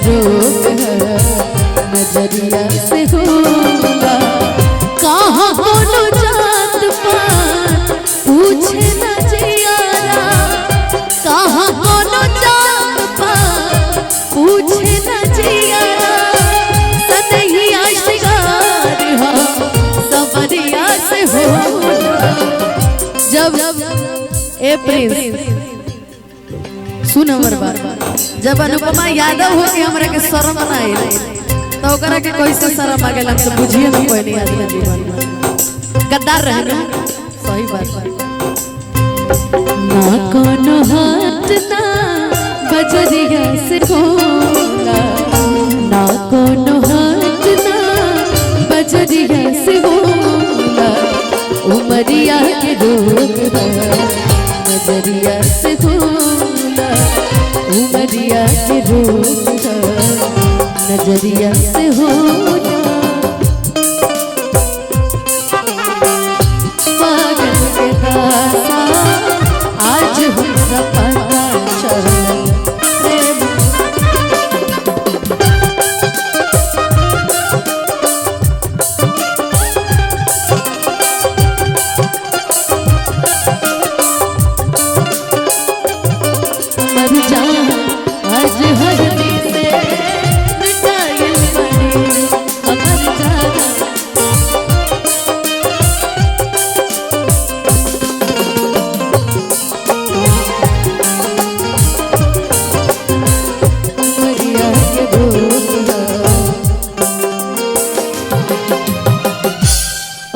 रोग है नजरिया से होला। कहाँ कोनो जात पात पूछे न जियारा, कहाँ कोनो जात पात पूछे न जियारा। सनहिया शिगार हा सवरिया से होला। जब ए प्रिंस सुन हमर बात, जब अनुपमा यादव हो के हमरा के शर्म ना आई तो ओकरा के कैसे शर्म आ गेल तो बुझिए न कोई नहीं आदमी जीवन में गद्दार रहे ना। सही बात ना कोनो हाथ ना बजरिया से होला, ना कोनो हाथ ना बजरिया से होला। उमरिया के रोग नजरिया से होला, उमरिया के रोग नजरिया से होला। पागल के दासा आज हमरा पता चला प्रेम। मर जा आज हरदी से मिटाइल पड़े अमर जाना। उमरिया के रोग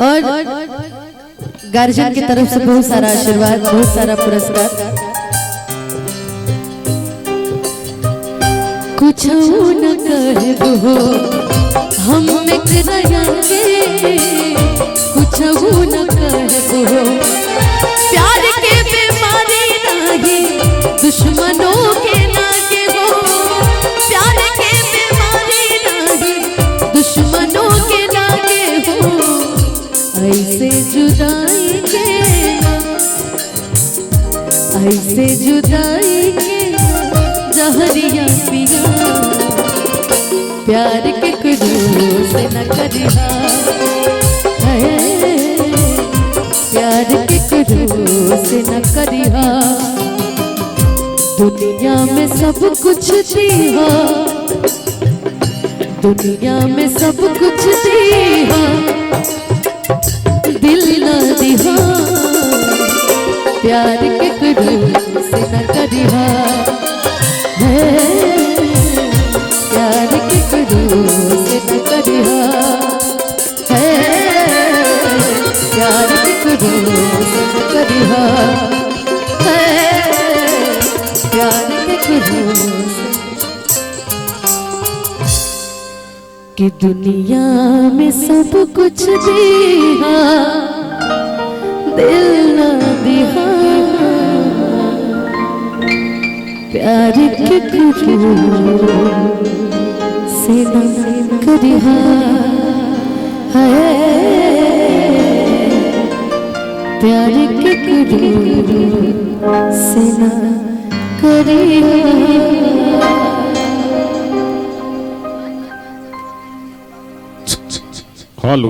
और गार्जियन की तरफ से बहुत सारा आशीर्वाद, बहुत सारा पुरस्कार। कुछ न कहबो हम मिटराएंगे, कुछ न कहबो प्यार के बीमारी नहीं दुश्मनों के नागे हो। प्यार के बीमारी नहीं दुश्मनों के नागे हो। ऐसे जुदाई के ना, ऐसे जुदाई के जहरिया पिया। प्यार के कुदू से न करिहा, प्यार के कुदू से न करिहा। दुनिया में सब कुछ दीहा, दुनिया में सब कुछ दीहा, दिल न दीहा। प्यार के कुदू से न करिहा, प्यार के कुदू से न करिहा, प्यार के कुदू से न करिहा, प्यार के कुदू से। कि दुनिया में सब कुछ दिहा, दिल न दिहा। प्यार के कुदू से न करिहा, प्यार के कुदू से न करिहा। हेलो